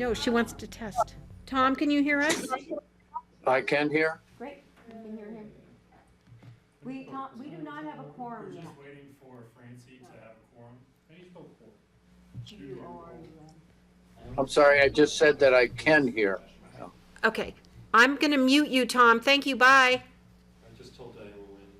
No, she wants to test. Tom, can you hear us? I can hear. Great, we can hear him. We do not have a quorum We're yet. just waiting for Francie to have a quorum. How do you spell quorum? I'm sorry, I just said that I can hear. Okay, I'm gonna mute you, Tom. Thank you, bye. I just told Diane we're waiting.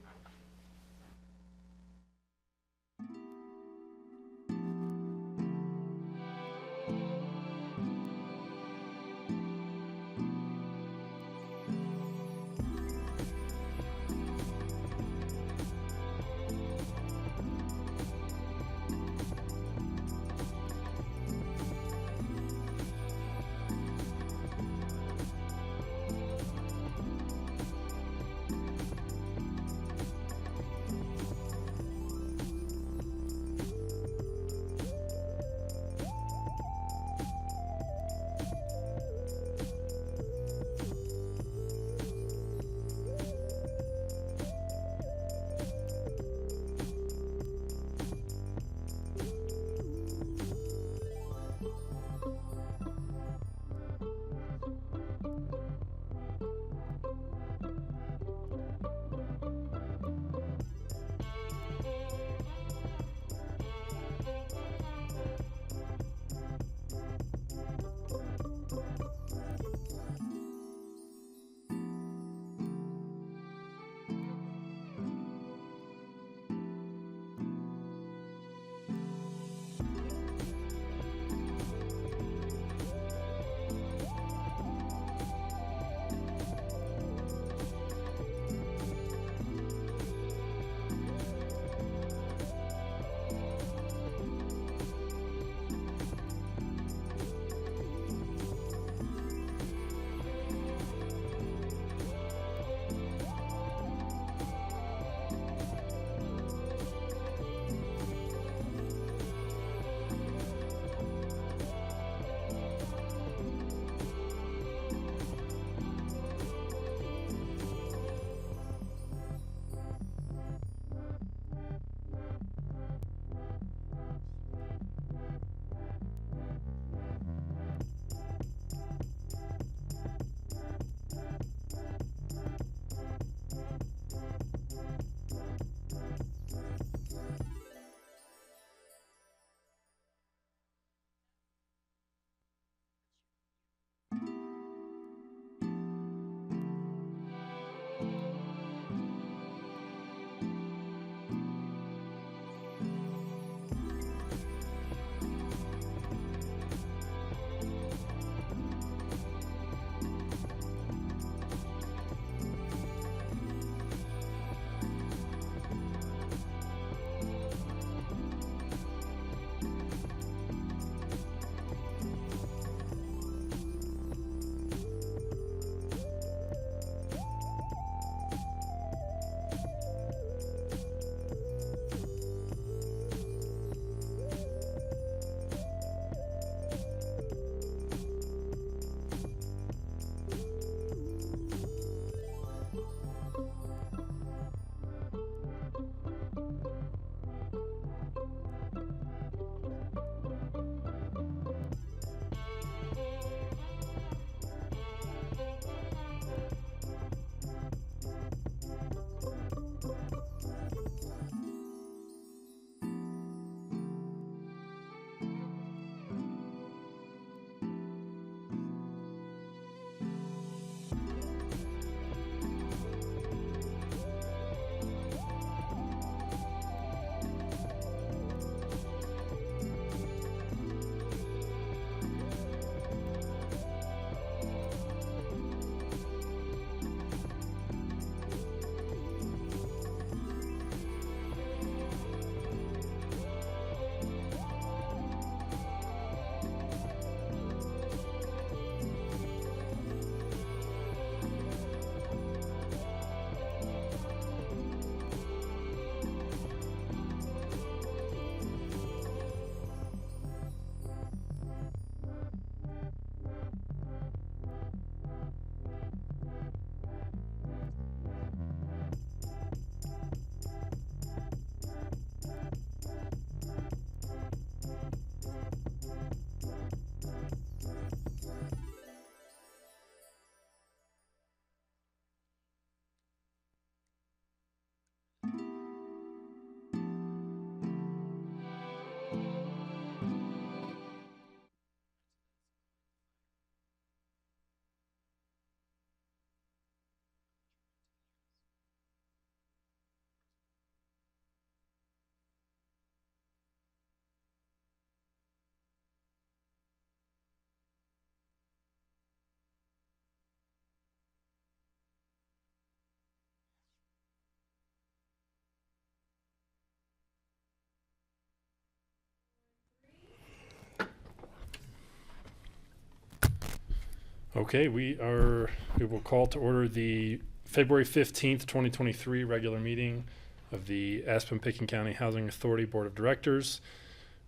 Okay, we will call to order the February 15th, 2023 regular meeting of the Aspen Pitkin County Housing Authority Board of Directors.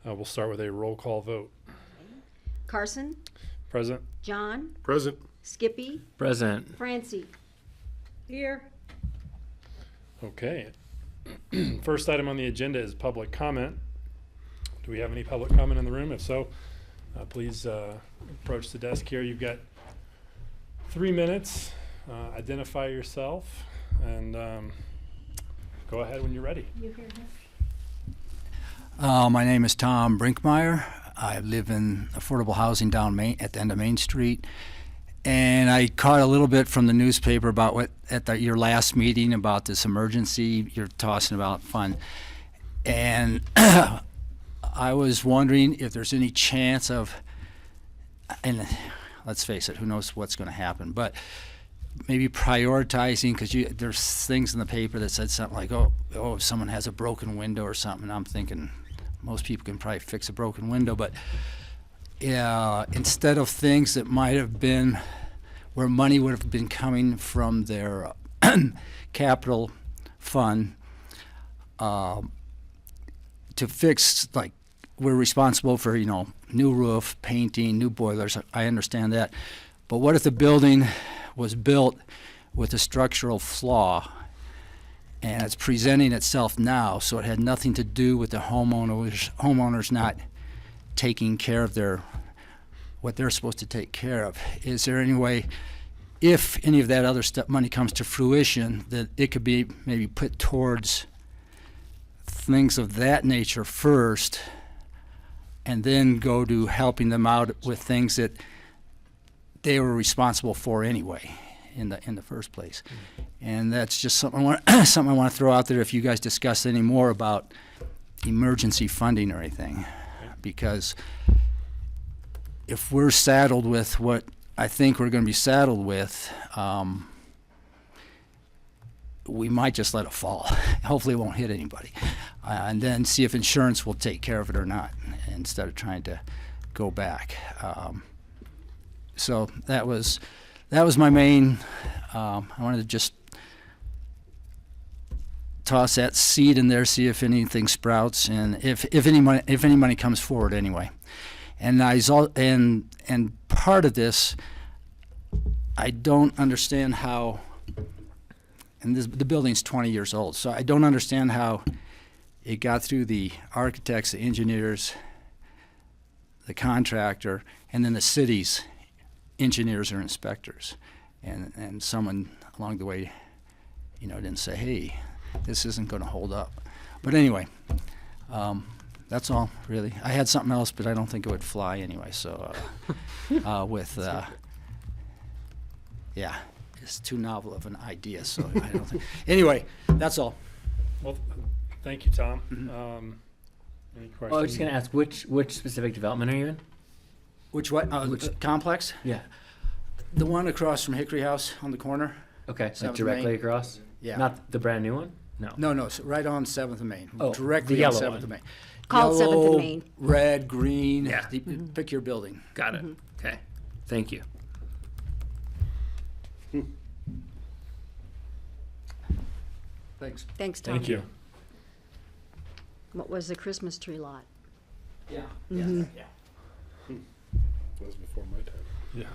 We'll start with a roll call vote. Carson, Present? John, Present. Skippy, Present. Francie. Here. Okay. First item on the agenda is public comment. Do we have any public comment in the room? If so, please approach the desk here. You've got 3 minutes. Identify yourself and go ahead when you're ready. My name is Tom Brinkmeyer. I live in affordable housing down at the end of Main Street. And I caught a little bit from the newspaper about what your last meeting about this emergency you're tossing about fund. And I was wondering if there's any chance of, and let's face it, who knows what's going to happen, but maybe prioritizing, because there's things in the paper that said something like, oh, if someone has a broken window or something. I'm thinking most people can probably fix a broken window, but instead of things that might have been where money would have been coming from their capital fund to fix, like, we're responsible for, new roof, painting, new boilers. I understand that. But what if the building was built with a structural flaw and it's presenting itself now, so it had nothing to do with the homeowners not taking care of what they're supposed to take care of? Is there any way, if any of that other money comes to fruition, that it could be maybe put towards things of that nature first, and then go to helping them out with things that they were responsible for anyway in the first place? And that's just something I want to throw out there if you guys discuss any more about emergency funding or anything. Because if we're saddled with what I think we're going to be saddled with, we might just let it fall. Hopefully it won't hit anybody. And then see if insurance will take care of it or not, instead of trying to go back. So that was my main, I wanted to just toss that seed in there, see if anything sprouts, and if any money comes forward anyway. And and part of this, I don't understand how, and the building's 20 years old, so I don't understand how it got through the architects, the engineers, the contractor, and then the city's engineers or inspectors. And someone along the way, didn't say, hey, this isn't going to hold up. But anyway, that's all, really. I had something else, but I don't think it would fly anyway. So it's too novel of an idea, so I don't think. Anyway, that's all. Well, thank you, Tom. Any questions? Well, I was just gonna ask, which specific development are you in? Which complex? Yeah. The one across from Hickory House on the corner. Okay, like 7th directly Main. across? Yeah. Not the brand new one? No. No, so right on 7th and Main. Oh, Directly the on yellow 7th one. and Main. Called 7th and Yellow, Main. red, green. Yeah. Pick your building. Got it. Okay. Thank you. Thanks. Thanks, Tom. Thank you. What was the Christmas tree lot? Yeah. Mhm. Yeah. That was before my time. Yeah.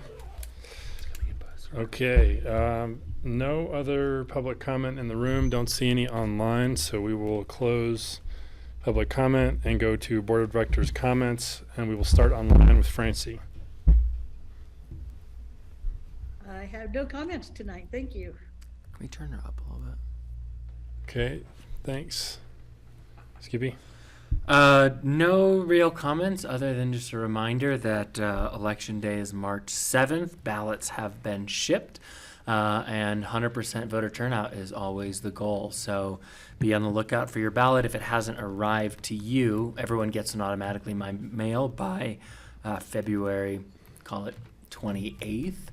Okay, no other public comment in the room. Don't see any online, so we will close public comment and go to Board of Directors comments, and we will start online with Francie. I have no comments tonight, thank you. Can we turn her up a little bit? Okay, thanks. Skippy? No real comments other than just a reminder that Election Day is March 7th. Ballots have been shipped, and 100% voter turnout is always the goal. So be on the lookout for your ballot. If it hasn't arrived to you, everyone gets an automatically mail by February, call it 28th.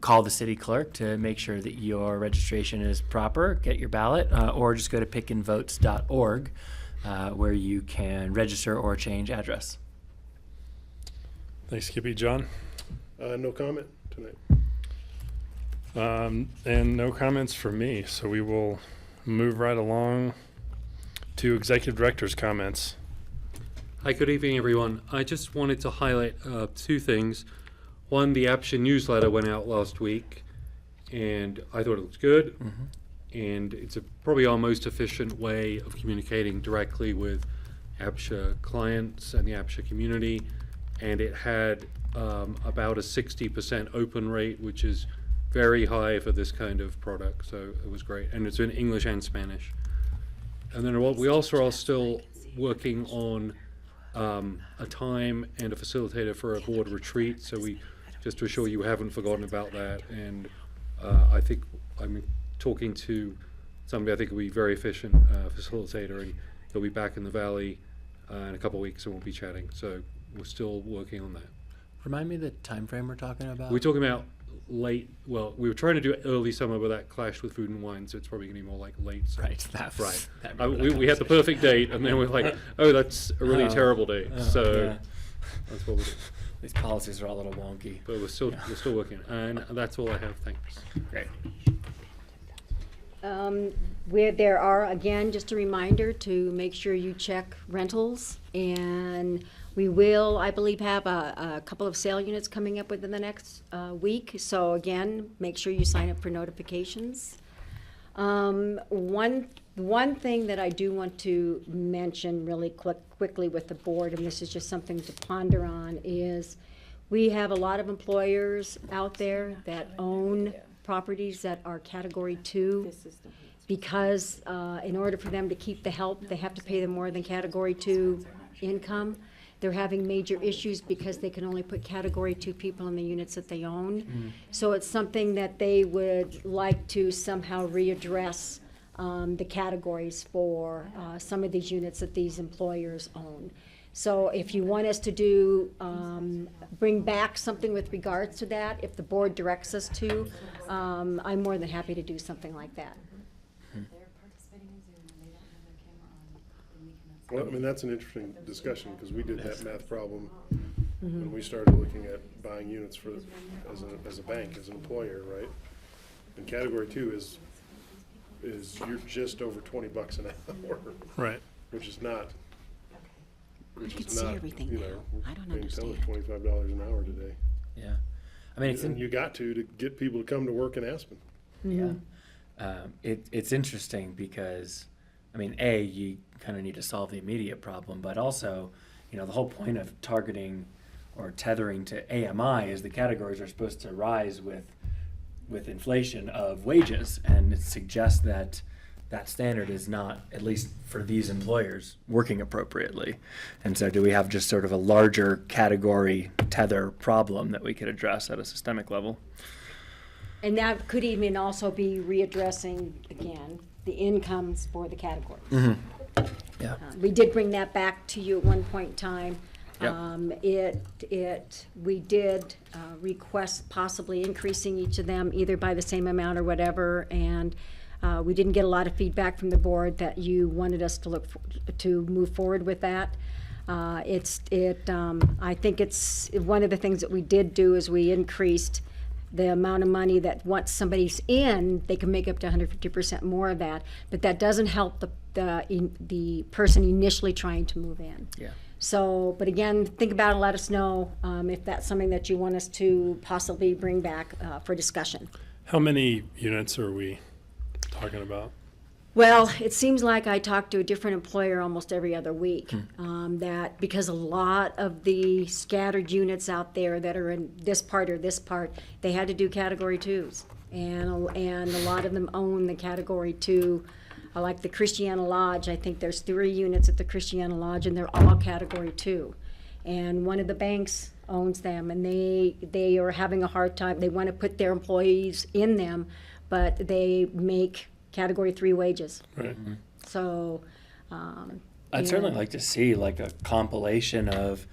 Call the city clerk to make sure that your registration is proper, get your ballot, or just go to pickinvotes.org. Where you can register or change address. Thanks, Skippy. John? No comment. tonight. And no comments from me, so we will move right along to executive director's comments. Hi, good evening, everyone. I just wanted to highlight two things. One, the APCHA newsletter went out last week, and I thought it looked good. And it's probably our most efficient way of communicating directly with APCHA clients and the APCHA community. And it had about a 60% open rate, which is very high for this kind of product. So it was great. And it's in English and Spanish. And then we also are still working on a time and a facilitator for a board retreat. So we, just to assure you, haven't forgotten about that. And I think I'm talking to somebody I think will be very efficient facilitator, and he'll be back in the Valley in a couple of weeks, and we'll be chatting. So we're still working on that. Remind me the time frame we're talking about. We're talking about late. Well, we were trying to do it early summer, but that clashed with Food and Wine, so it's probably going to be more like late summer. Right. That was, Right. that We had the perfect date, and then we're like, oh, that's a really terrible date. So yeah. that's what we did. These policies are all a little wonky. But we're still working, and that's all I have. Thanks. Great. Where there are, again, just a reminder to make sure you check rentals, and we will, I believe, have a couple of sale units coming up within the next week. So again, make sure you sign up for notifications. One thing that I do want to mention really quickly with the board, and this is just something to ponder on, is we have a lot of employers out there that own properties that are Category 2, because in order for them to keep the help, they have to pay them more than Category 2 income. They're having major issues because they can only put Category 2 people in the units that they own. So it's something that they would like to somehow readdress the categories for some of these units that these employers own. So if you want us to do, bring back something with regards to that, if the board directs us to, I'm more than happy to do something like that. Well, I mean, that's an interesting discussion, because we did that math problem when we started looking at buying units for, as a bank, as an employer, right? And Category 2 is you're just over $20 an hour, Right. which is not. Which could is see not, everything you now. know, I don't being told understand. $25 an hour today. Yeah. I mean, it's And you got to get people to come to work in Aspen. yeah. It's interesting because, I mean, you kind of need to solve the immediate problem, but also, you know, the whole point of targeting or tethering to AMI is the categories are supposed to rise with inflation of wages, and it suggests that that standard is not, at least for these employers, working appropriately. And so do we have just sort of a larger category tether problem that we could address at a systemic level? And that could even also be readdressing, again, the incomes for the categories. Yeah. We did bring that back to you at one point in time. Yep. We did request possibly increasing each of them either by the same amount or whatever, and we didn't get a lot of feedback from the board that you wanted us to to move forward with that. I think it's one of the things that we did do is we increased the amount of money that once somebody's in, they can make up to 150% more of that, but that doesn't help the person initially trying to move in. Yeah. So, but again, think about it, let us know if that's something that you want us to possibly bring back for discussion. How many units are we talking about? Well, it seems like I talk to a different employer almost every other week. That because a lot of the scattered units out there that are in this part or this part, they had to do Category 2s, and a lot of them own the Category 2. Like the Christiana Lodge, I think there's 3 units at the Christiana Lodge, and they're all Category 2. And one of the banks owns them, and they are having a hard time. They want to put their employees in them, but they make Category 3 wages. Right. So, I'd certainly like to see like a compilation of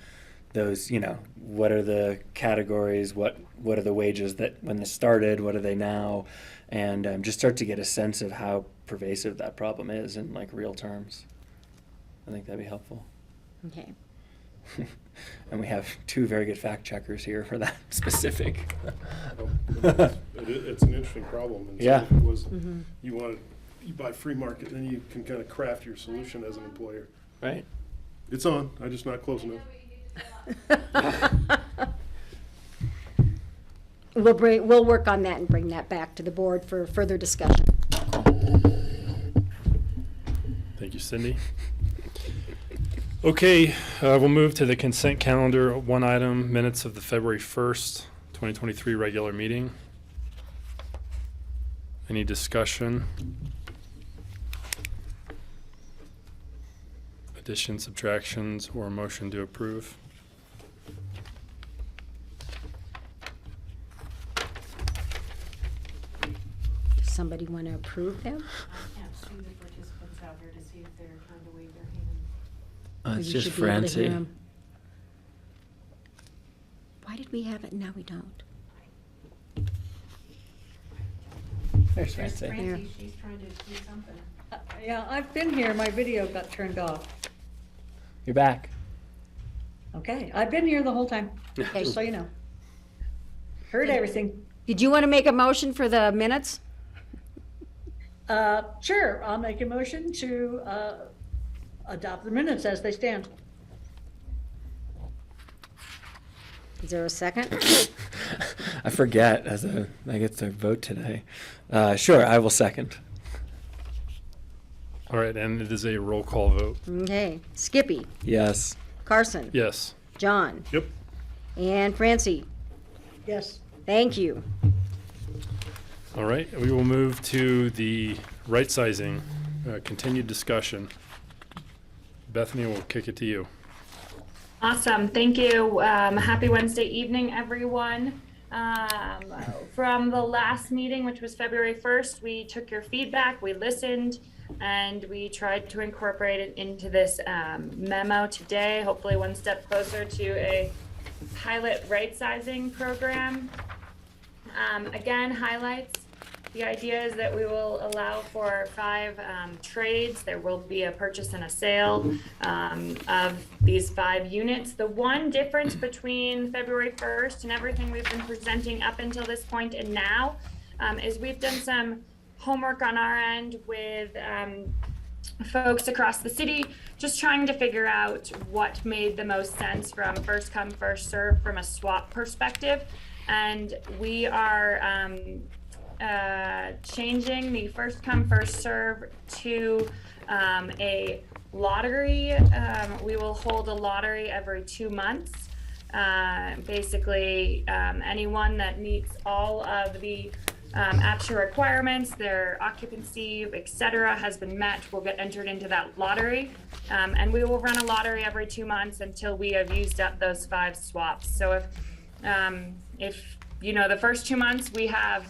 those, you know, what are the categories, what are the wages that when this started, what are they now, and just start to get a sense of how pervasive that problem is in like real terms. I think that'd be helpful. okay. And we have two very good fact checkers here for that specific. It's an interesting problem. And so Yeah. if it was, you buy free market, then you can kind of craft your solution as an employer. Right. It's on, I'm just not close enough. We'll work on that and bring that back to the board for further discussion. Thank you, Cindy. Okay, we'll move to the consent calendar. One item, minutes of the February 1st, 2023 regular meeting. Any discussion? Additions, subtractions, or a motion to approve? Somebody want to approve them? I can't see the participants out here to see if they're trying to wave their hand. It's We just should be able to hear Francie. 'em. Why did we have it and now we don't? There's Francie. Francie, she's trying to do something. Yeah, I've been here, my video got turned off. You're back. Okay, I've been here the whole time, Okay. just so you know. Heard everything. Did you want to make a motion for the minutes? Sure, I'll make a motion to adopt the minutes as they stand. Is there a second? I forget I get to vote today. Sure, I will second. All right, and it is a roll call vote. Okay, Skippy, Yes. Carson, Yes. John, Yep. and Francie. Yes. Thank you. All right, we will move to the rightsizing, continued discussion. Bethany, we'll kick it to you. Awesome, thank you. Happy Wednesday evening, everyone. From the last meeting, which was February 1st, we took your feedback, we listened, and we tried to incorporate it into this memo today, hopefully one step closer to a pilot right-sizing program. Again, highlights. The idea is that we will allow for 5 trades. There will be a purchase and a sale of these 5 units. The one difference between February 1st and everything we've been presenting up until this point and now is we've done some homework on our end with folks across the city, just trying to figure out what made the most sense from first come, first serve from a swap perspective. And we are changing the first come, first serve to a lottery. We will hold a lottery every 2 months. Basically, anyone that meets all of the APCHA requirements, their occupancy, etc., has been met, will get entered into that lottery. And we will run a lottery every 2 months until we have used up those 5 swaps. So if you know, the first 2 months we have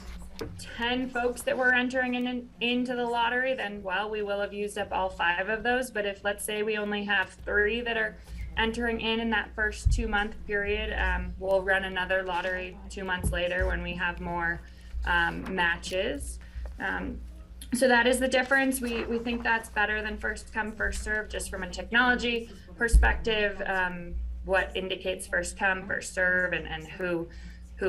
10 folks that we're entering into the lottery, then, well, we will have used up all 5 of those. But if, let's say, we only have 3 that are entering in that first 2 month period, we'll run another lottery 2 months later when we have more matches. So that is the difference. We think that's better than first come, first serve, just from a technology perspective, what indicates first come, first serve, and who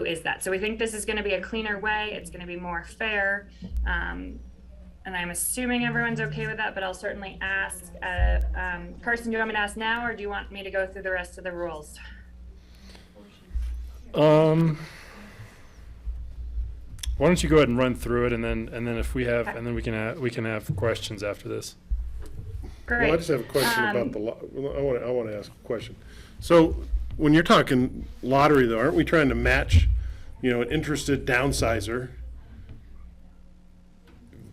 is that. So we think this is going to be a cleaner way. It's going to be more fair. And I'm assuming everyone's okay with that, but I'll certainly ask. Carson, do you want me to ask now, or do you want me to go through the rest of the rules? Why don't you go ahead and run through it, and then if we have, and then we can have questions after this. Great. Well, I just have a question about the, I want to ask a question. So when you're talking lottery though, aren't we trying to match, an interested downsizer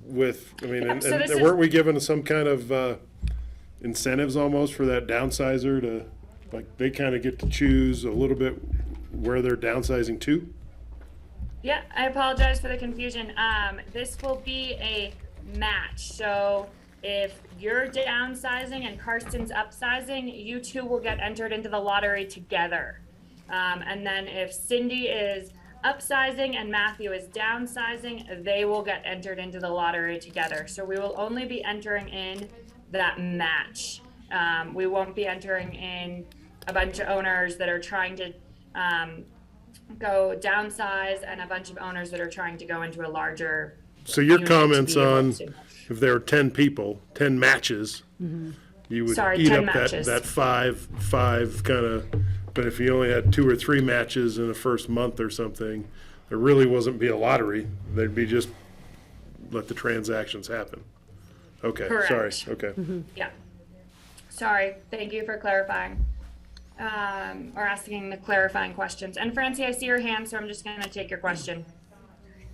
with, and so this weren't we given some kind of incentives almost for that downsizer to, like, they kind of get to choose a little bit where they're downsizing to? Yeah, I apologize for the confusion. This will be a match. So if you're downsizing and Carson's upsizing, you two will get entered into the lottery together. And then if Cindy is upsizing and Matthew is downsizing, they will get entered into the lottery together. So we will only be entering in that match. We won't be entering in a bunch of owners that are trying to go downsize, and a bunch of owners that are trying to go into a larger. So your unit to comments be able on to- if there are 10 people, 10 matches, you would Sorry, eat 10 up matches. that five kind of, but if you only had 2 or 3 matches in the first month or something, there really wasn't be a lottery. There'd be just let the transactions happen. Okay, sorry, Correct. okay. Yeah. Sorry, thank you for clarifying. Or asking the clarifying questions. And Francie, I see your hand, so I'm just gonna take your question.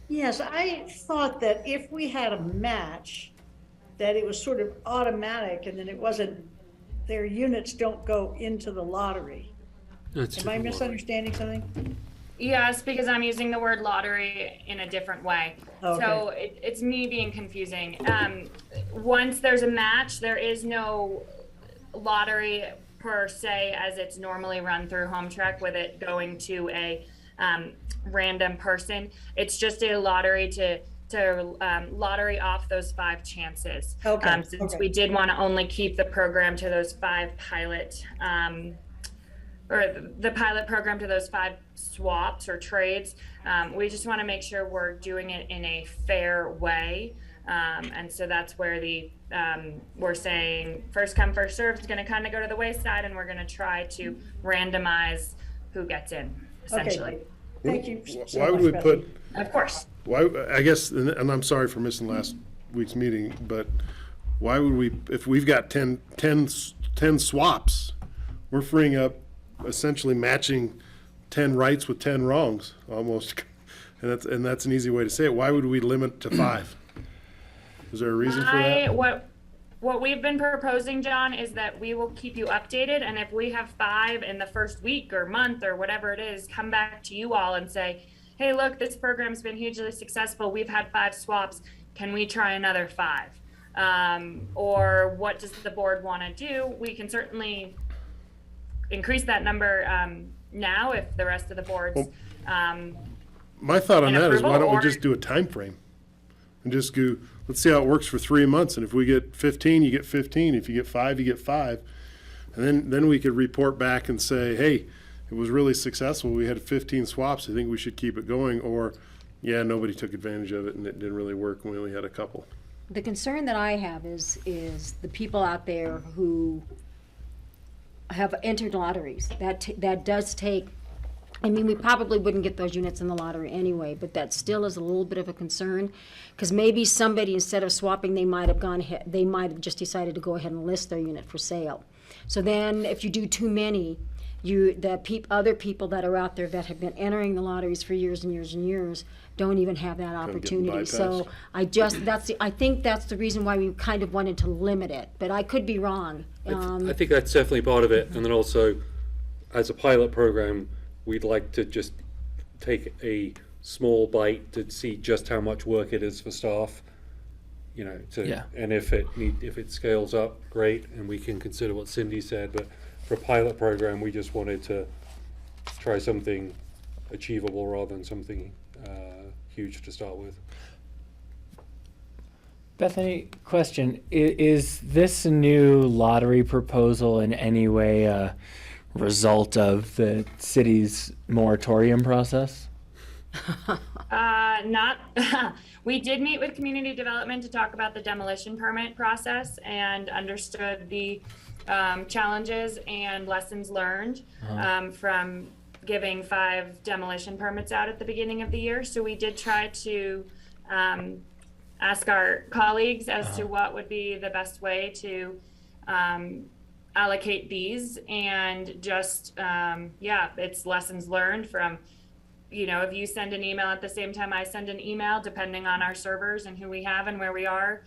Yes, I thought that if we had a match, that it was sort of automatic and then it wasn't, their units don't go into the lottery. That's Am I different. misunderstanding something? Yes, because I'm using the word lottery in a different way. Okay. So it's me being confusing. Once there's a match, there is no lottery per se as it's normally run through Home Trek with it going to a random person. It's just a lottery to lottery off those 5 chances. Okay, Since okay. we did want to only keep the program to those 5 pilot or the pilot program to those 5 swaps or trades. We just want to make sure we're doing it in a fair way. And so that's where we're saying first come, first served is going to kind of go to the wayside, and we're going to try to randomize who gets in, essentially. Okay, thank you so Why would much, we Bethany. put, Of course. why, I guess, and I'm sorry for missing last week's meeting, but why would we, if we've got 10 swaps, we're freeing up essentially matching 10 rights with 10 wrongs, almost. And that's an easy way to say it. Why would we limit to 5? Is there a reason for that? What we've been proposing, John, is that we will keep you updated, and if we have 5 in the first week or month or whatever it is, come back to you all and say, hey, look, this program's been hugely successful. We've had 5 swaps. Can we try another 5? Or what does the board want to do? We can certainly increase that number now if the rest of the boards. My thought on an that is, why approval, don't we or- just do a time frame and just go, let's see how it works for 3 months, and if we get 15, you get 15, if you get 5, you get 5. And then we could report back and say, hey, it was really successful, we had 15 swaps, I think we should keep it going, or, yeah, nobody took advantage of it and it didn't really work, and we only had a couple. The concern that I have is the people out there who have entered lotteries. That does take, I mean, we probably wouldn't get those units in the lottery anyway, but that still is a little bit of a concern. Because maybe somebody, instead of swapping, they might have just decided to go ahead and list their unit for sale. So then if you do too many, other people that are out there that have been entering the lotteries for years and years and years don't even have that opportunity. So bypassed. I think that's the reason why we kind of wanted to limit it, but I could be wrong. I think that's definitely part of it, and then also, as a pilot program, we'd like to just take a small bite to see just how much work it is for staff, Yeah. and if it scales up, great, and we can consider what Cindy said, but for a pilot program, we just wanted to try something achievable rather than something huge to start with. Bethany, question. Is this new lottery proposal in any way a result of the city's moratorium process? Not, we did meet with community development to talk about the demolition permit process and understood the challenges and lessons learned from giving 5 demolition permits out at the beginning of the year. So we did try to ask our colleagues as to what would be the best way to allocate these, and just, it's lessons learned from, if you send an email at the same time I send an email, depending on our servers and who we have and where we are,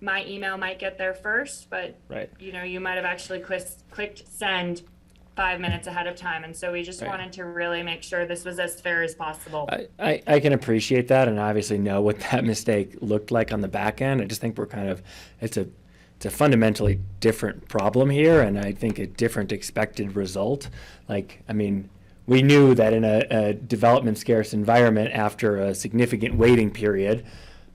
my email might get there first, but Right. you might have actually clicked send 5 minutes ahead of time. And so we just Right. wanted to really make sure this was as fair as possible. I can appreciate that, and obviously know what that mistake looked like on the back end. I just think we're it's a fundamentally different problem here, and I think a different expected result. We knew that in a development scarce environment, after a significant waiting period,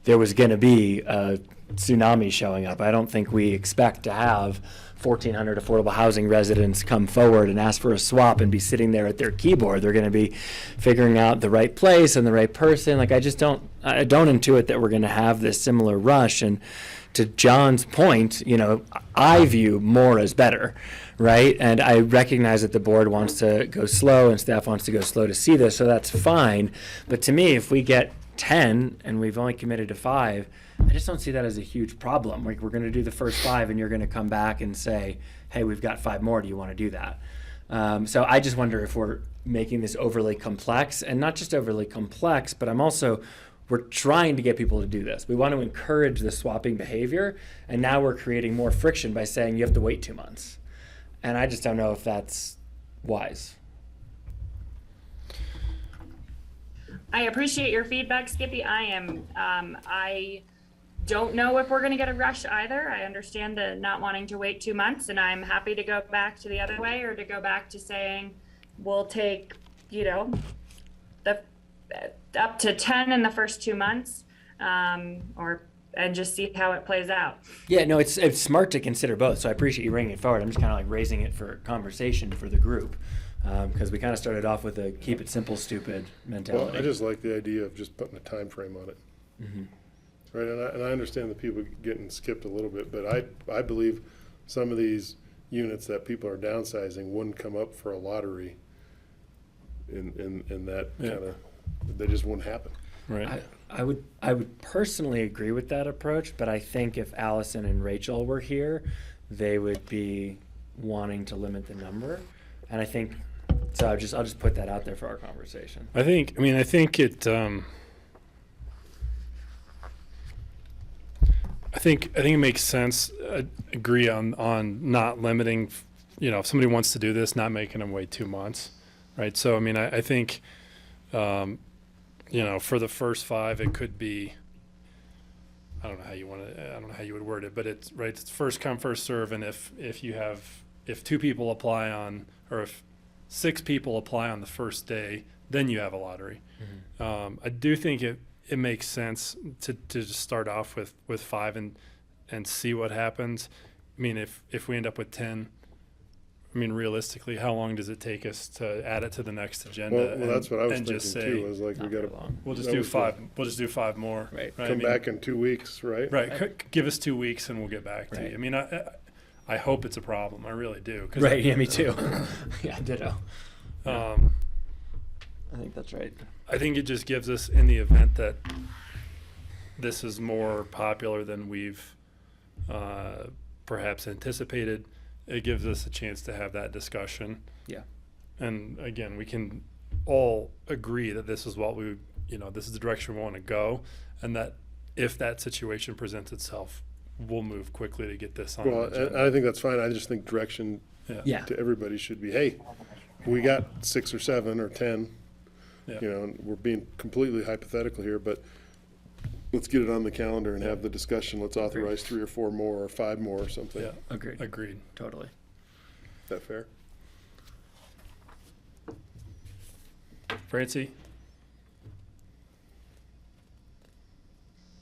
there was going to be a tsunami showing up. I don't think we expect to have 1,400 affordable housing residents come forward and ask for a swap and be sitting there at their keyboard. They're going to be figuring out the right place and the right person. Like, I don't intuit that we're going to have this similar rush. And to John's point, I view more as better, right? And I recognize that the board wants to go slow and staff wants to go slow to see this, so that's fine. But to me, if we get 10 and we've only committed to 5, I just don't see that as a huge problem. Like, we're going to do the first 5 and you're going to come back and say, hey, we've got 5 more. Do you want to do that? So I just wonder if we're making this overly complex, and not just overly complex, but we're trying to get people to do this. We want to encourage the swapping behavior, and now we're creating more friction by saying you have to wait 2 months. And I just don't know if that's wise. I appreciate your feedback, Skippy. I don't know if we're going to get a rush either. I understand the not wanting to wait 2 months, and I'm happy to go back to the other way, or to go back to saying we'll take, up to 10 in the first 2 months, and just see how it plays out. Yeah, no, it's smart to consider both. So I appreciate you bringing it forward. I'm just kind of like raising it for conversation for the group, because we kind of started off with a keep it simple, stupid mentality. Well, I just like the idea of just putting a time frame on it. Mm-hmm. Right, and I understand the people getting skipped a little bit, but I believe some of these units that people are downsizing wouldn't come up for a lottery in that kind of, they just wouldn't happen. Right. I would personally agree with that approach, but I think if Allison and Rachel were here, they would be wanting to limit the number, and I think so. I'll just put that out there for our conversation. I think it. I think it makes sense. Agree on not limiting. If somebody wants to do this, not making them wait 2 months, right? So I think. For the first 5, it could be, I don't know how you would word it, but it's right. It's first come, first serve. And if 2 people apply or if 6 people apply on the first day, then you have a lottery. Mm-hmm. I do think it makes sense to just start off with 5 and see what happens. If we end up with 10, realistically, how long does it take us to add it to the next agenda? Well, that's what I was and thinking just say, too. Was like, we got to. We'll just do 5. We'll just do 5 more. Right. Come back in 2 weeks, right? Right. Give us 2 weeks, and we'll get back to you. I hope it's a problem. I really do. Right. Yeah. Me too. Yeah. Ditto. I think that's right. I think it just gives us, in the event that this is more popular than we've perhaps anticipated, it gives us a chance to have that discussion. Yeah. And again, we can all agree that this is this is the direction we want to go, and that if that situation presents itself, we'll move quickly to get this on. Well, and I think that's fine. I just think direction to everybody should be, hey, we got 6 or 7 or 10. Yeah. And we're being completely hypothetical here, but let's get it on the calendar and have the discussion. Let's authorize 3 or 4 more or 5 more or something. Yeah, Agreed. Totally. Is that fair? Francie?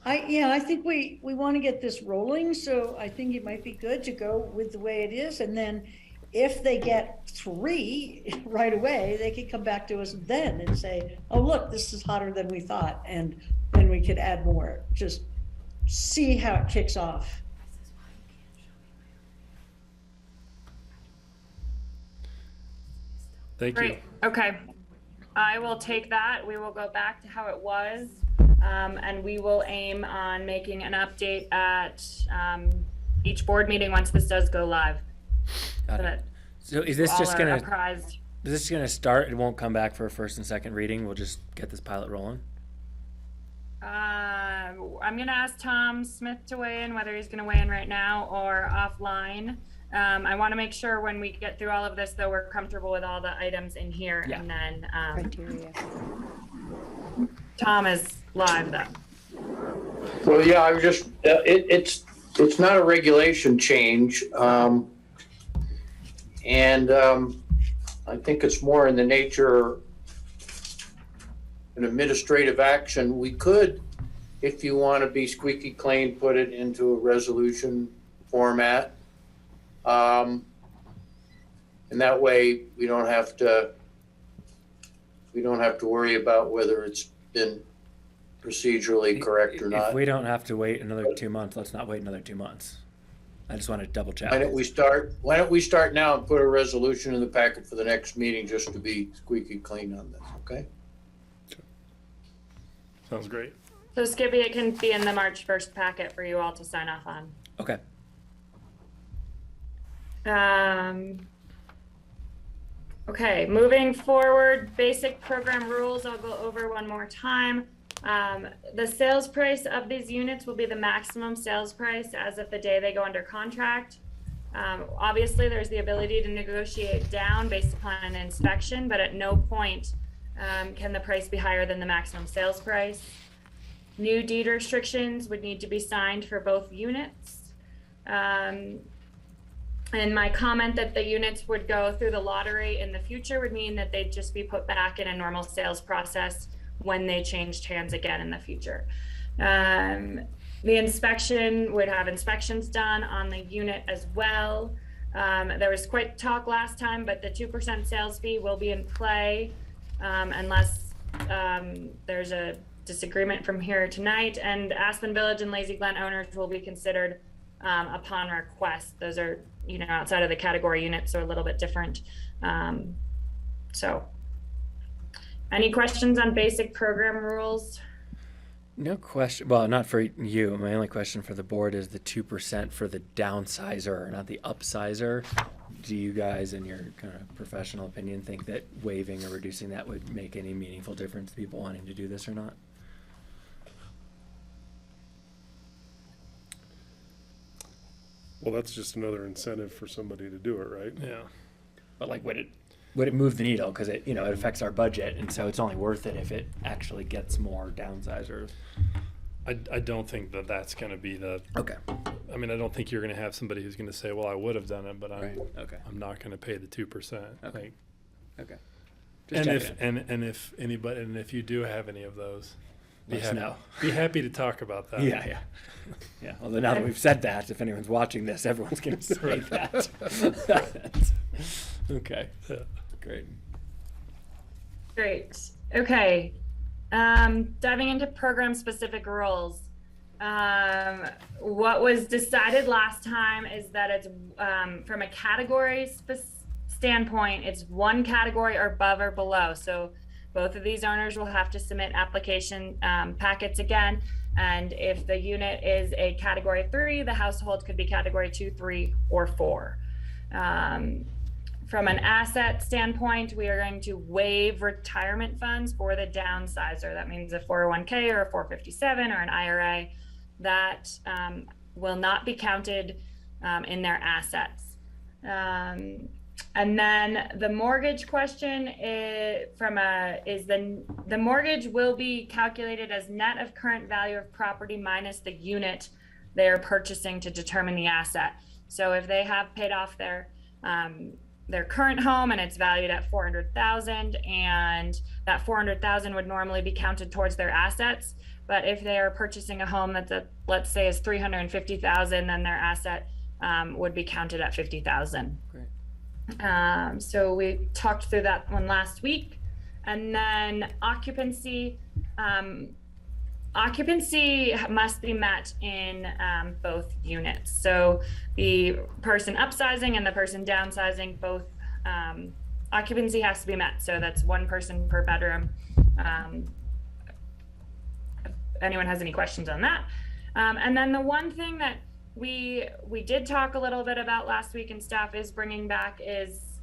I think we want to get this rolling, so I think it might be good to go with the way it is, and then if they get 3 right away, they could come back to us then and say, oh, look, this is hotter than we thought, and then we could add more. Just see how it kicks off. Thank Great. you. Okay. I will take that. We will go back to how it was, and we will aim on making an update at each board meeting once this does go live. Got it. So is this just gonna? Is this gonna start? It won't come back for a first and second reading. We'll just get this pilot rolling. I'm gonna ask Tom Smith to weigh in, whether he's gonna weigh in right now or offline. I want to make sure when we get through all of this, though, we're comfortable with all the items in here, and then Criteria. Tom is live though. Well, yeah, I was just, it's not a regulation change. And I think it's more in the nature of an administrative action. We could, if you want to be squeaky clean, put it into a resolution format. And that way, we don't have to worry about whether it's been procedurally correct or If not. we don't have to wait another 2 months, let's not wait another 2 months. I just want to double check. Why don't we start now and put a resolution in the packet for the next meeting just to be squeaky clean on this, okay? Sounds great. So Skippy, it can be in the March 1st packet for you all to sign off on. Okay. Okay, moving forward, basic program rules, I'll go over one more time. The sales price of these units will be the maximum sales price as of the day they go under contract. Obviously, there's the ability to negotiate down based upon an inspection, but at no point can the price be higher than the maximum sales price. New deed restrictions would need to be signed for both units. And my comment that the units would go through the lottery in the future would mean that they'd just be put back in a normal sales process when they changed hands again in the future. The inspection would have inspections done on the unit as well. There was quite talk last time, but the 2% sales fee will be in play unless there's a disagreement from here tonight. And Aspen Village and Lazy Glen owners will be considered upon request. Those are, outside of the category units, so a little bit different. So any questions on basic program rules? No question. Well, not for you. My only question for the board is the 2% for the downsizer, not the upsizer. Do you guys, in your kind of professional opinion, think that waiving or reducing that would make any meaningful difference to people wanting to do this or not? Well, that's just another incentive for somebody to do it, right? Yeah. But like, would it move the needle? Because it affects our budget, and so it's only worth it if it actually gets more downsizers. I don't think that that's going to be the. Okay. I mean, I don't think you're going to have somebody who's going to say, "Well, I would have done it, but Right. Okay. I'm not going to pay the 2%." Okay. Like, Okay. and if you do have any of those, Let us know. Be happy to talk about that. Yeah. Although now that we've said that, if anyone's watching this, everyone's going to say that. Okay. Yeah. Great. Great. Okay. Diving into program-specific rules. What was decided last time is that it's from a category standpoint, it's one category or above or below. So both of these owners will have to submit application packets again. And if the unit is a category 3, the household could be category 2, 3, or 4. From an asset standpoint, we are going to waive retirement funds for the downsizer. That means a 401k or a 457 or an IRA that will not be counted in their assets. And then the mortgage question is the mortgage will be calculated as net of current value of property minus the unit they are purchasing to determine the asset. So if they have paid off their current home and it's valued at $400,000, and that $400,000 would normally be counted towards their assets. But if they are purchasing a home that's let's say is $350,000, then their asset would be counted at $50,000. Great. So we talked through that one last week. And then occupancy. Occupancy must be met in both units. So the person upsizing and the person downsizing, both occupancy has to be met. So that's one person per bedroom. If anyone has any questions on that. And then the one thing that we did talk a little bit about last week and staff is bringing back is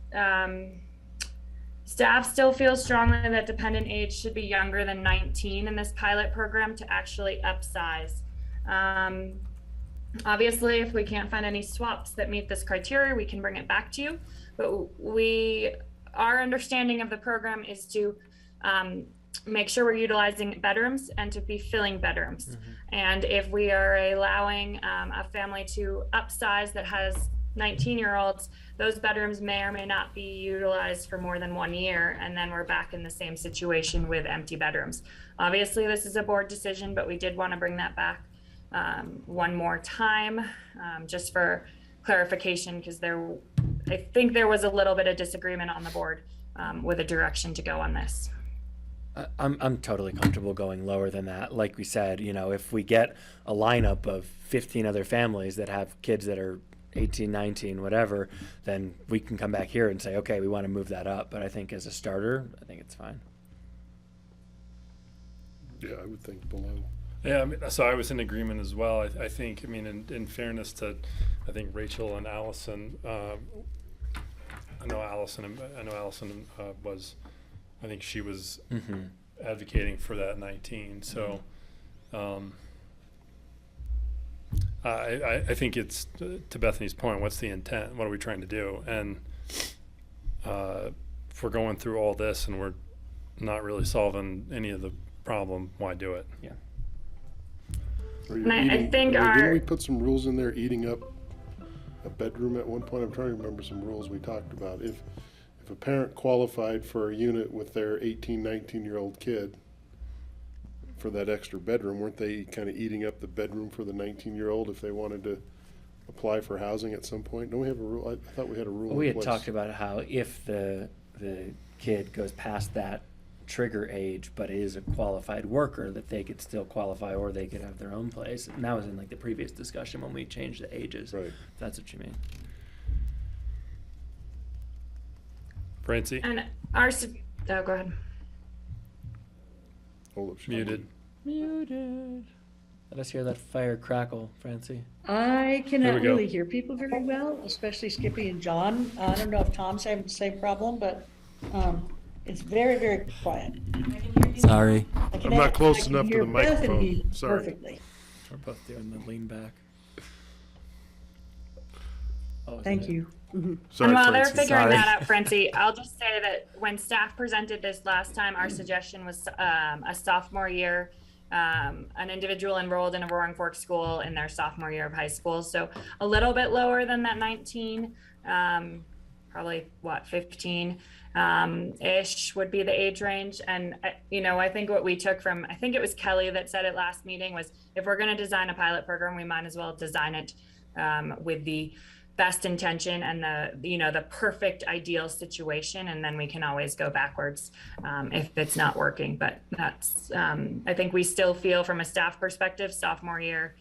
staff still feels strongly that dependent age should be younger than 19 in this pilot program to actually upsize. Obviously, if we can't find any swaps that meet this criteria, we can bring it back to you. But our understanding of the program is to make sure we're utilizing bedrooms and to be filling bedrooms. Mm-hmm. And if we are allowing a family to upsize that has 19-year-olds, those bedrooms may or may not be utilized for more than 1 year, and then we're back in the same situation with empty bedrooms. Obviously, this is a board decision, but we did want to bring that back one more time, just for clarification, because I think there was a little bit of disagreement on the board with a direction to go on this. I'm totally comfortable going lower than that. Like we said, you know, if we get a lineup of 15 other families that have kids that are 18, 19, whatever, then we can come back here and say, okay, we want to move that up. But I think as a starter, I think it's fine. Yeah, I would think below. Yeah, I mean, so I was in agreement as well. I think, I mean, in fairness to, I think Rachel and Allison, I know Allison was, I think she was advocating for that 19. So, I think it's, to Bethany's point, what's the intent? What are we trying to do? And if we're going through all this and we're not really solving any of the problem, why do it? Yeah. And I think didn't we put some rules in there eating up a bedroom at one point? I'm trying to remember some rules we talked about. If a parent qualified for a unit with their 18, 19-year-old kid for that extra bedroom, weren't they kind of eating up the bedroom for the 19-year-old if they wanted to apply for housing at some point? Don't we have a rule? I thought we had a rule We in had place. talked about how if the kid goes past that trigger age but is a qualified worker, that they could still qualify or they could have their own place. And that was in like the previous discussion when we changed the ages. Right. If that's what you mean. Francie, And go ahead. Hold up, muted. Muted. Let us hear that fire crackle, Francie. I There cannot we go. really hear people very well, especially Skippy and John. I don't know if Tom's having the same problem, but it's very, very quiet. Sorry. I can I'm not act- close I can enough to hear the Bethany microphone. Sorry. Perfectly. We're both doing the lean back. Oh, is Thank it? you. Sorry, And while they're Francie. figuring Sorry. that out, Francie, I'll just say that when staff presented this last time, our suggestion was a sophomore year, an individual enrolled in a Roaring Fork school in their sophomore year of high school. So a little bit lower than that 19, probably 15 ish would be the age range. And, I think what we took from, I think it was Kelly that said it last meeting, was if we're going to design a pilot program, we might as well design it with the best intention and the perfect ideal situation, and then we can always go backwards if it's not working. But that's I think we still feel from a staff perspective, sophomore year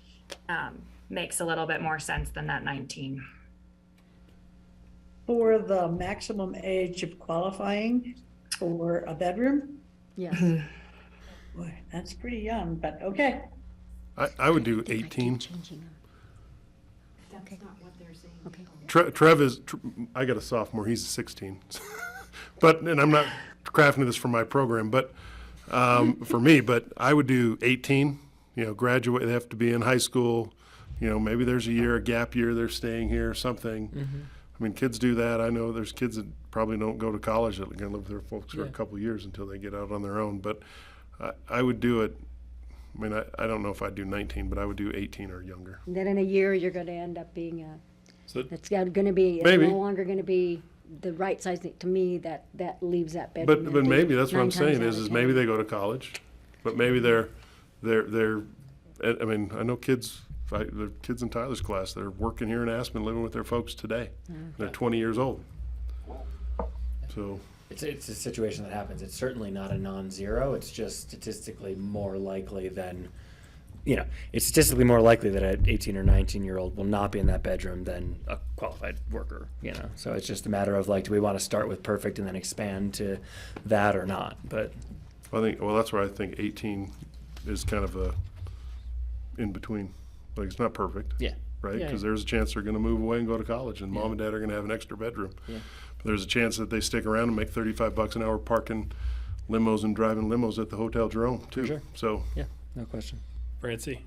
makes a little bit more sense than that 19. For the maximum age of qualifying for a bedroom, Yes. boy, that's pretty young, but okay. I would do 18. Changing them. That's not what they're saying. Okay. Trev is, I got a sophomore, he's a 16. And I'm not crafting this for my program, but for me, but I would do 18, graduate, they have to be in high school, maybe there's a gap year, they're staying here or something. I mean, kids do that. I know there's kids that probably don't go to college that are going to live with their folks for a couple of years until they get out on their own. But I would do it. I mean, I don't know if I'd do 19, but I would do 18 or younger. And then in a year, you're going to end up being So it's going to be Maybe. no longer going to be the right size. To me, that leaves that bedroom. But maybe that's what I'm 9 times saying out is of maybe 10. they go to college, but maybe they're. I mean, I know kids. The kids in Tyler's class, they're working here in Aspen, living with their folks today. They're 20 years old. So. It's a situation that happens. It's certainly not a non-zero. It's just statistically more likely than, it's statistically more likely that an 18 or 19-year-old will not be in that bedroom than a qualified worker, So it's just a matter of do we want to start with perfect and then expand to that or not? But That's where I think 18 is kind of a in between. It's not perfect. yeah. Right? Yeah, Because yeah. there's a chance they're going to move away and go to college, and mom and dad are going to have an extra bedroom. Yeah. But there's a chance that they stick around and make $35 an hour parking limos and driving limos at the Hotel Jerome, too. sure. So, Yeah, no question. Francie,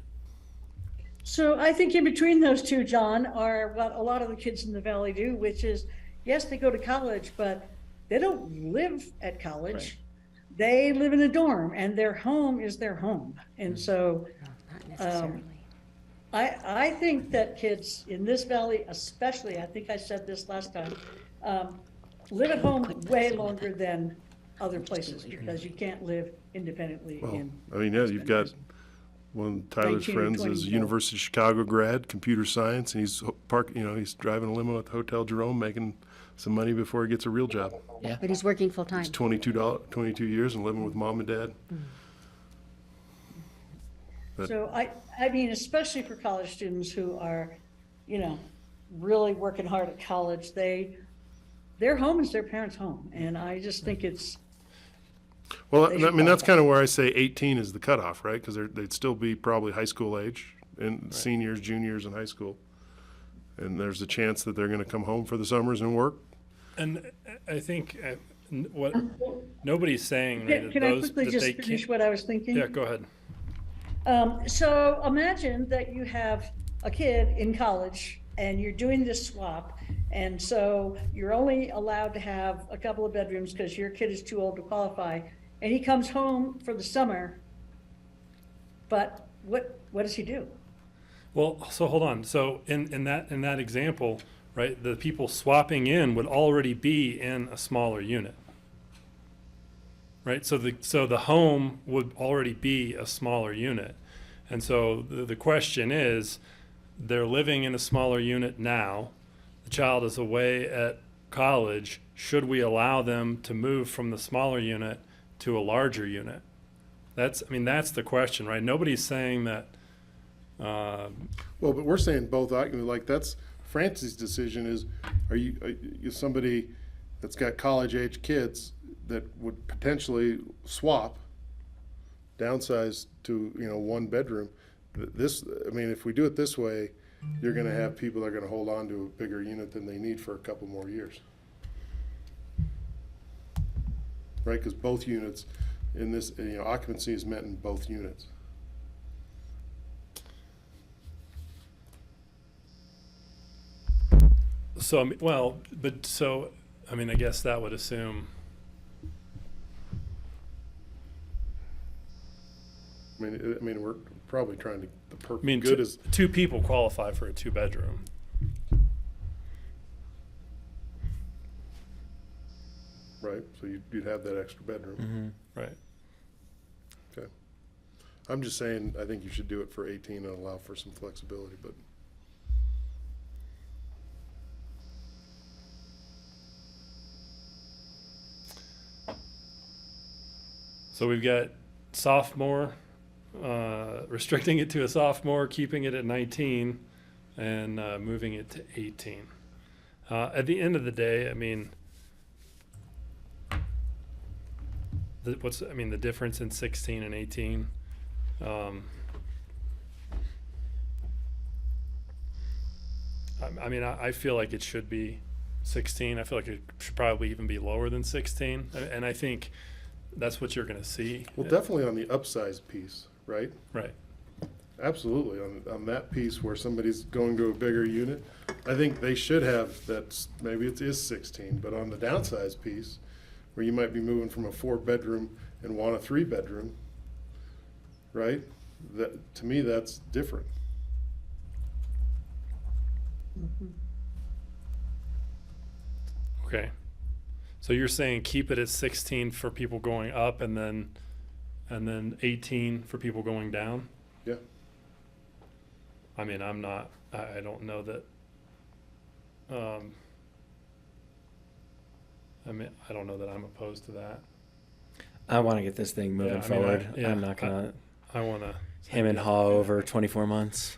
So I think in between those two, John, are what a lot of the kids in the valley do, which is, yes, they go to college, but they don't live at college. Right. They live in a dorm, and their home is their home. And so Not necessarily. I think that kids in this valley, especially, I think I said this last time, live at home way longer than other places because you can't live independently well, in. I mean, yeah, you've got One of Tyler's 19 or friends 20 is a ago. University of Chicago grad, computer science, and he's he's driving a limo at the Hotel Jerome, making some money before he gets a real job. But he's working full-time. He's 22 years and living with mom and dad. But- So I mean, especially for college students who are, you know, really working hard at college, their home is their parents' home. And I just think it's, Well, They I should mean, that's qualify. kind of where I say 18 is the cutoff, right? Because they'd still be probably high school age, and seniors, juniors in high school. And there's a chance that they're going to come home for the summers and work. And I think what nobody's saying right, can that I those quickly that just they finish can't. what I was thinking? Yeah, go ahead. So imagine that you have a kid in college and you're doing this swap. And so you're only allowed to have a couple of bedrooms because your kid is too old to qualify. And he comes home for the summer. But what does he do? Well, so hold on. So in that example, right, the people swapping in would already be in a smaller unit. Right? So the home would already be a smaller unit. And so the question is, they're living in a smaller unit now. The child is away at college. Should we allow them to move from the smaller unit to a larger unit? That's the question, right? Nobody's saying that. Well, but we're saying both. Like that's Francie's decision. Is are you somebody that's got college-age kids that would potentially swap, downsize to one bedroom? If we do it this way, you're going to have people that are going to hold on to a bigger unit than they need for a couple more years, right? Because both units in this, occupancy is met in both units. So, I guess that would assume. We're probably trying to, the I perfect mean, good is, two people qualify for a 2-bedroom. right, so you'd have that extra bedroom. Right. Okay. I'm just saying, I think you should do it for 18 and allow for some flexibility, but. So we've got sophomore, restricting it to a sophomore, keeping it at 19, and moving it to 18. At the end of the day, the difference in 16 and 18? I feel like it should be 16. I feel like it should probably even be lower than 16. And I think that's what you're going to see. Well, definitely on the upsize piece, right? Right. Absolutely, on that piece where somebody's going to a bigger unit, I think they should have that, maybe it is 16, but on the downsize piece, where you might be moving from a 4-bedroom and want a 3-bedroom, right? That, to me, that's different. Okay. So you're saying keep it at 16 for people going up and then 18 for people going down? Yeah. I don't know that, I don't know that I'm opposed to that. I want to get this thing moving forward. I'm not going I want to. to hem and haw over 24 months.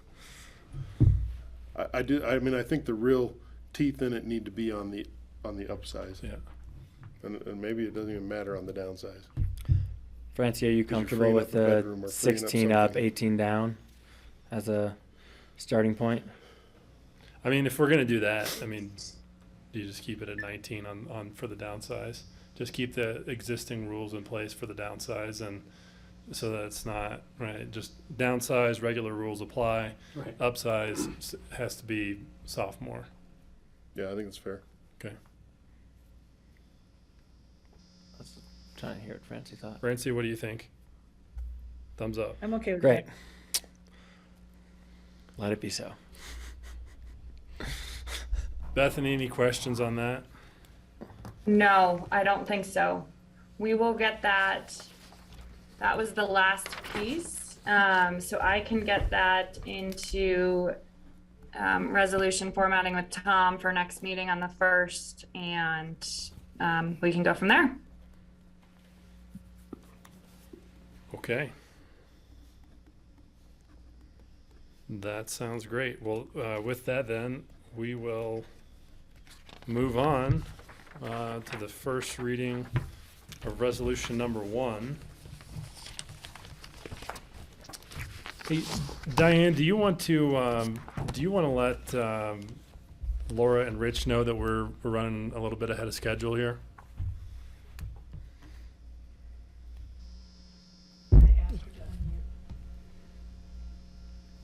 I do. I think the real teeth in it need to be on the upsize. Yeah. And maybe it doesn't even matter on the downsize. Francie, are you comfortable freeing with up the the bedroom or freeing up 16 up, something. 18 down as a starting point? If we're going to do that, you just keep it at 19 on for the downsize. Just keep the existing rules in place for the downsize, and so that it's not, right, just downsize, regular rules apply. Right. Upsize has to be sophomore. Yeah, I think it's fair. Okay. Trying to hear what Francie thought. Francie, what do you think? Thumbs up. I'm okay with Great. that. Let it be so. Bethany, any questions on that? No, I don't think so. We will get that. That was the last piece. So I can get that into resolution formatting with Tom for next meeting on the 1st, and we can go from there. Okay. That sounds great. Well, with that then, we will move on to the first reading of resolution number 1. Hey, Diane, do you want to let Laura and Rich know that we're running a little bit ahead of schedule here? I asked her to unmute.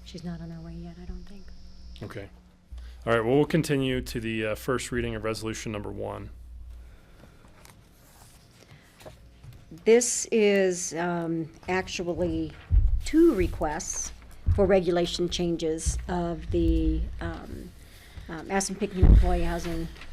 She's not on her way yet, I don't think. Okay. All right, well, we'll continue to the first reading of resolution number 1. This is actually 2 requests for regulation changes of the Aspen Pitkin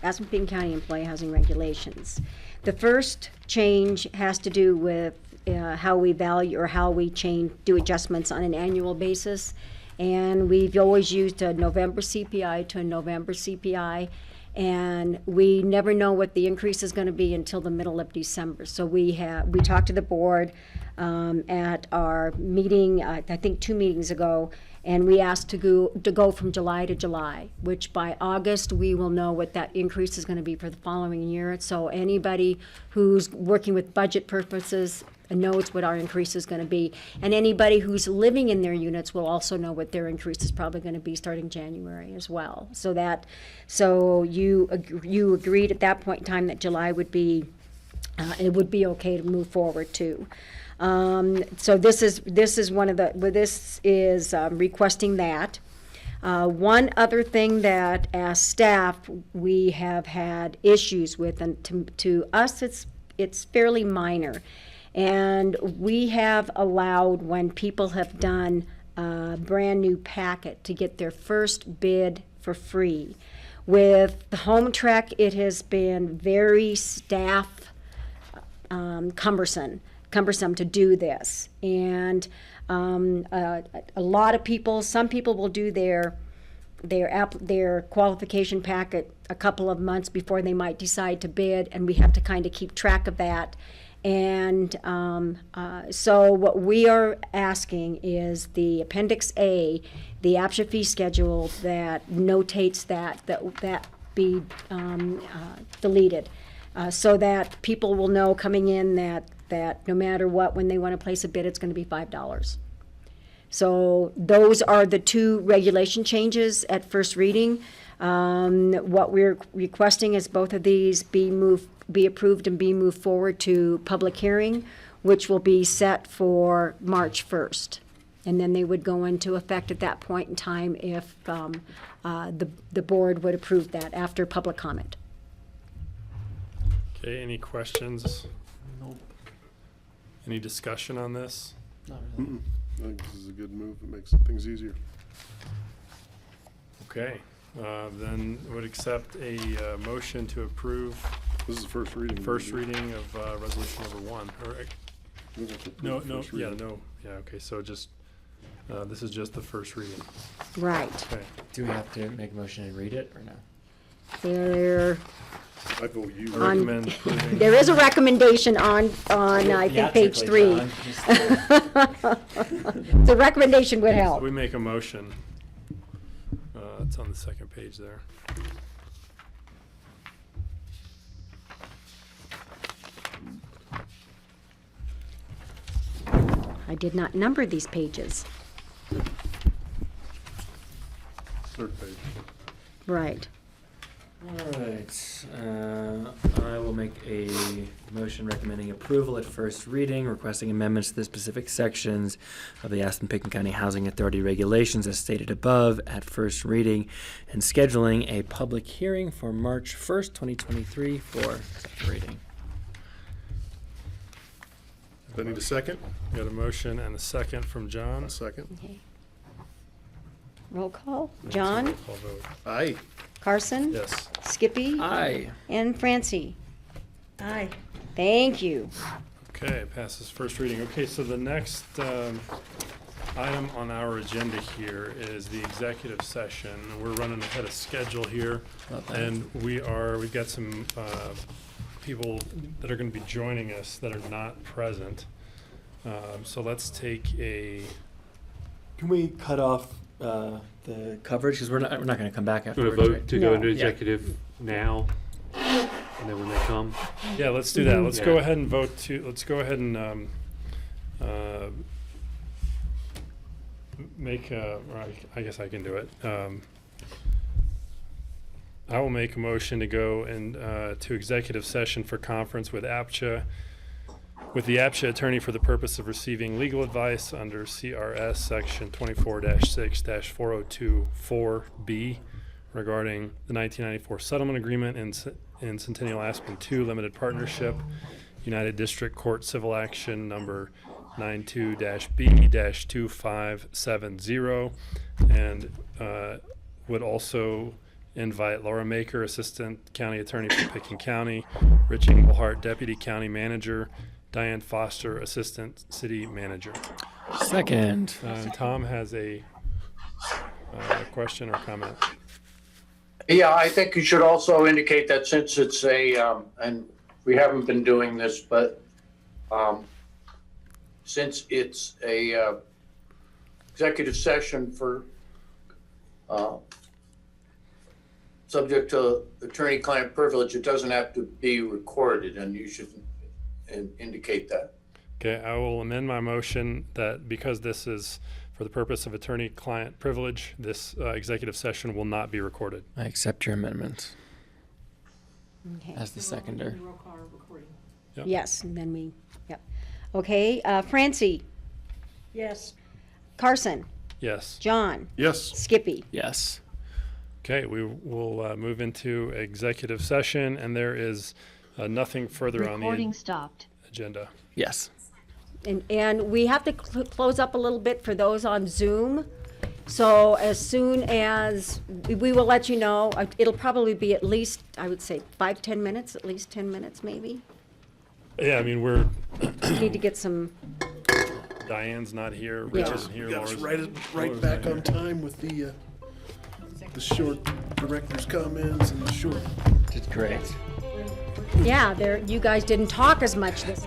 Aspen Pitkin County Employee Housing Regulations. The first change has to do with how we value or how we do adjustments on an annual basis. And we've always used a November CPI to a November CPI. And we never know what the increase is going to be until the middle of December. So we talked to the board at our meeting, I think 2 meetings ago, and we asked to go from July to July, which by August we will know what that increase is going to be for the following year. So anybody who's working with budget purposes knows what our increase is going to be, and anybody who's living in their units will also know what their increase is probably going to be starting January as well. So you agreed at that point in time that July would be it would be okay to move forward too. So this is one of the requesting that. One other thing that as staff we have had issues with, and to us it's fairly minor. And we have allowed, when people have done a brand new packet, to get their first bid for free. With the Home Trek, it has been very staff cumbersome to do this. And a lot of people, some people will do their qualification packet a couple of months before they might decide to bid, and we have to kind of keep track of that. And so what we are asking is the Appendix A, the APCHA fee schedule that notates that be deleted, so that people will know coming in that no matter what, when they want to place a bid, it's going to be $5. So those are the 2 regulation changes at first reading. What we're requesting is both of these be approved and be moved forward to public hearing, which will be set for March 1st. And then they would go into effect at that point in time if the board would approve that after public comment. Okay, any questions? Nope. Any discussion on this? Not really. I think this is a good move. It makes things easier. Okay, then would accept a motion to approve This is the first reading. first reading of resolution number 1. Or, We have to approve no, the first reading. okay, so just, this is just the first reading. Right. Okay, Do we have to make a motion and read it or no? There I vote you. On- recommend approving. there is a recommendation on I think page 3. The recommendation would So help. we make a motion. It's on the second page there. I did not number these pages. Third page. Right. All right, I will make a motion recommending approval at first reading, requesting amendments to the specific sections of the Aspen Pitkin County Housing Authority regulations as stated above at first reading, and scheduling a public hearing for March 1st, 2023 for second reading. Do I need a second? Got a motion and a second from John. A second. Okay. Roll call. John, Roll call vote. Aye. Carson, Yes. Skippy, Aye. and Francie. Aye. Thank you. Okay, passes first reading. Okay, so the next item on our agenda here is the executive session. We're running ahead of schedule here, and we've got some people that are going to be joining us that are not present. So let's take a. Can we cut off the coverage because we're not going to come back Want afterwards. to vote right? to go No. into Yeah. executive now, and then when they come? Yeah, let's do that. Let's go Yeah. ahead and vote to. Let's go ahead and make. Or I guess I can do it. I will make a motion to go and to executive session for conference with APCHA, with the APCHA attorney for the purpose of receiving legal advice under C.R.S. Section 24-6-4024B regarding the 1994 settlement agreement in Centennial-Aspen II Limited Partnership, United District Court Civil Action Number 92-B-2570, and would also invite Laura Maker, Assistant County Attorney for Pitkin County, Rich Englehart, Deputy County Manager, Diane Foster, Assistant City Manager. Second. Tom has a question or comment. Yeah, I think you should also indicate that since it's and we haven't been doing this, but since it's a executive session for subject to attorney-client privilege, it doesn't have to be recorded, and you should indicate that. Okay, I will amend my motion that because this is for the purpose of attorney-client privilege, this executive session will not be recorded. I accept your amendment Okay. as the seconder. Roll call recording. Yep. Yes, and then yep. Okay, Francie, Yes. Carson, Yes. John, Yes. Skippy. Yes. Okay, we will move into executive session, and there is nothing further on the stopped. agenda. Yes. And we have to close up a little bit for those on Zoom. So as soon as, we will let you know, it'll probably be at least, I would say, 5-10 minutes, at least 10 minutes maybe. Yeah, I mean, we're, Need to get some, Diane's not here, Rich Yeah. isn't here, Got us Laura's right not back here. on time with the short director's comments and the short. Did great. yeah, you guys didn't talk as much this.